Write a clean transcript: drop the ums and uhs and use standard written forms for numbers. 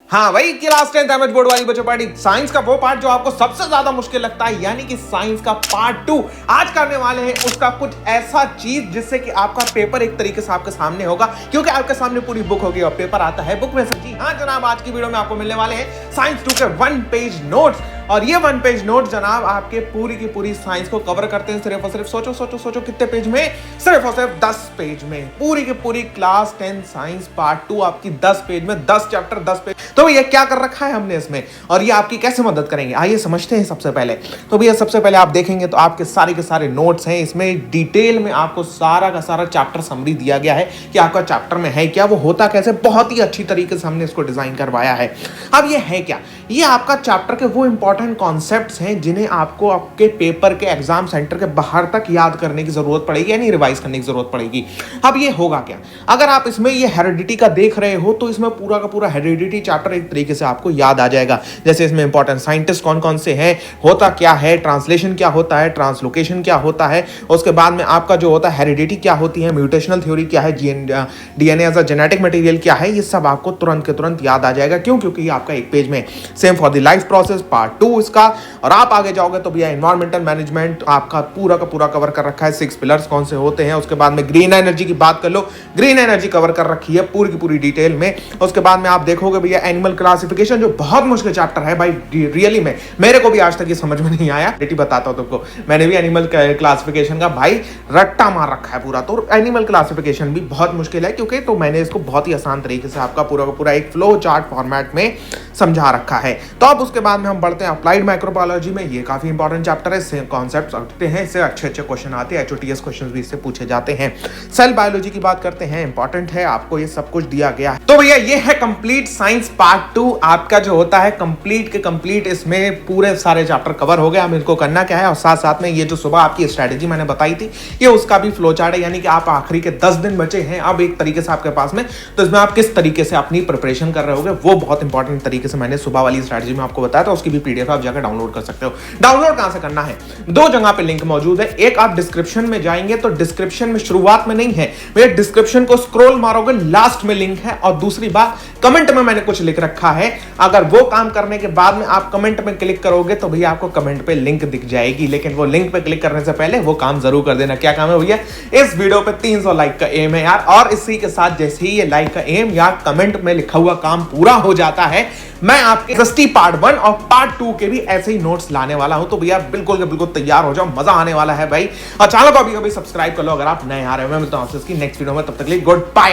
हाँ भाई, class 10th MH board वाली बच्चों पार्टी साइंस का वो पार्ट जो आपको सबसे ज्यादा मुश्किल लगता है, यानी कि साइंस का पार्ट 2 आज करने वाले हैं। उसका कुछ ऐसा चीज जिससे कि आपका पेपर एक तरीके से आपके सामने होगा, क्योंकि आपके सामने पूरी बुक होगी और पेपर आता है बुक में से। जी हाँ जनाब, आज की वीडियो में आपको मिलने वाले हैं साइंस 2 के 1 पेज नोट्स। और ये 1 पेज नोट जनाब आपके पूरी की पूरी साइंस को कवर करते हैं सिर्फ और सिर्फ सोचो कितने पेज में, सिर्फ और सिर्फ 10 पेज में। पूरी की पूरी क्लास 10 साइंस पार्ट 2 आपकी 10 पेज में, 10 चैप्टर 10 पेज। तो ये क्या कर रखा है हमने इसमें और ये आपकी कैसे मदद करेंगे, आइए समझते हैं। सबसे पहले तो भैया सबसे पहले आप देखेंगे तो आपके सारे के सारे नोट्स हैं, इसमें डिटेल में आपको सारा का सारा चैप्टर समरी दिया गया है कि आपका चैप्टर में है क्या, वो होता कैसे। बहुत ही अच्छी तरीके से हमने इसको डिजाइन करवाया है। अब ये है क्या, ये आपका चैप्टर के वो इंपॉर्टेंट कॉन्सेप्ट्स हैं जिन्हें आपको आपके पेपर के एग्जाम सेंटर के बाहर तक याद करने की जरूरत पड़ेगी, यानी रिवाइज करने की जरूरत पड़ेगी। अब ये होगा क्या, अगर आप इसमें ये हेरिडिटी का देख रहे हो तो इसमें पूरा का पूरा हेरिडिटी चैप्टर एक तरीके से आपको याद आ जाएगा। जैसे इसमें इंपॉर्टेंट साइंटिस्ट कौन कौन से हैं, होता क्या है, ट्रांसलेशन क्या होता है, ट्रांसलोकेशन क्या होता है, उसके बाद में आपका जो होता है हेरिडिटी क्या होती है, म्यूटेशनल थ्योरी क्या है, DNA as a genetic material क्या है, ये सब आपको तुरंत के तुरंत याद आ जाएगा। क्यों? क्योंकि ये आपका एक पेज में। Same for the life process part 2 इसका। और आप आगे जाओगे तो भैया एनवायरमेंटल मैनेजमेंट आपका पूरा का पूरा कवर कर रखा है, 6 पिलर्स कौन से होते हैं। उसके बाद में ग्रीन एनर्जी की बात कर लो, ग्रीन एनर्जी कवर कर रखी है पूरी की पूरी डिटेल में। उसके बाद में आप देखोगे भैया एनिमल क्लासिफिकेशन, जो बहुत मुश्किल चैप्टर है भाई, रियली में मेरे को भी आज तक ये समझ में नहीं आया। बेटी बताता हूं तुमको, मैंने भी एनिमल क्लासिफिकेशन का भाई रट्टा मार रखा है पूरा। तो एनिमल क्लासिफिकेशन भी बहुत मुश्किल है, क्योंकि तो मैंने इसको बहुत ही आसान तरीके से आपका पूरा का पूरा एक फ्लो चार्ट फॉर्मेट में समझा रखा है। तो अब उसके बाद में हम बढ़ते हैं अप्लाइड माइक्रोबायोलॉजी में। ये काफी इंपॉर्टेंट चैप्टर है, सेम कॉन्सेप्ट्स आते हैं, इससे अच्छे क्वेश्चन आते हैं, एचओटीएस क्वेश्चन भी इससे पूछे जाते हैं। सेल बायोलॉजी की बात करते हैं, इंपॉर्टेंट है, आपको ये सब कुछ दिया गया है। तो भैया ये है कंप्लीट साइंस पार्ट 2 आपका जो होता है कंप्लीट के कंप्लीट। इसमें पूरे सारे चैप्टर कवर हो गए। हम इनको करना क्या है, और साथ साथ में ये जो सुबह आपकी स्ट्रेटेजी मैंने बताई थी, ये उसका भी फ्लो चार्ट है, यानी कि आप आखिरी के 10 दिन बचे हैं अब एक तरीके से आपके पास में, तो इसमें आप किस तरीके से अपनी प्रिपरेशन कर रहे होगे वो बहुत इंपॉर्टेंट तरीके से मैंने सुबह वाली स्ट्रेटेजी में आपको बताया था। उसकी भी पीडीएफ आप जाकर डाउनलोड कर सकते हो। डाउनलोड कहां से करना है, 2 जगह पे लिंक मौजूद है। एक आप डिस्क्रिप्शन में जाएंगे तो डिस्क्रिप्शन में शुरुआत में नहीं है भैया, डिस्क्रिप्शन को स्क्रॉल मारोगे लास्ट में लिंक है। और दूसरी बात, कमेंट में मैंने कुछ लिख रखा है, अगर वो काम करने के बाद में आप कमेंट में क्लिक करोगे तो भैया आपको कमेंट पे लिंक दिख जाएगी, लेकिन वो लिंक पे क्लिक करने से पहले वो काम जरूर कर देना। क्या काम है भैया, इस वीडियो पे 300 लाइक का एम है यार, और इसी के साथ जैसे ही ये लाइक का एम या कमेंट में लिखा हुआ काम पूरा हो जाता है, मैं आपके एसएसटी पार्ट 1 और पार्ट 2 के भी ऐसे ही नोट्स लाने वाला हूं। तो भैया बिल्कुल के बिल्कुल तैयार हो जाओ, मजा आने वाला है भाई। और चैनल को अभी सब्सक्राइब कर लो अगर आप नए आ रहे हो। मैं मिलता हूं आपसे इसकी नेक्स्ट वीडियो में, तब तक के लिए गुड बाय।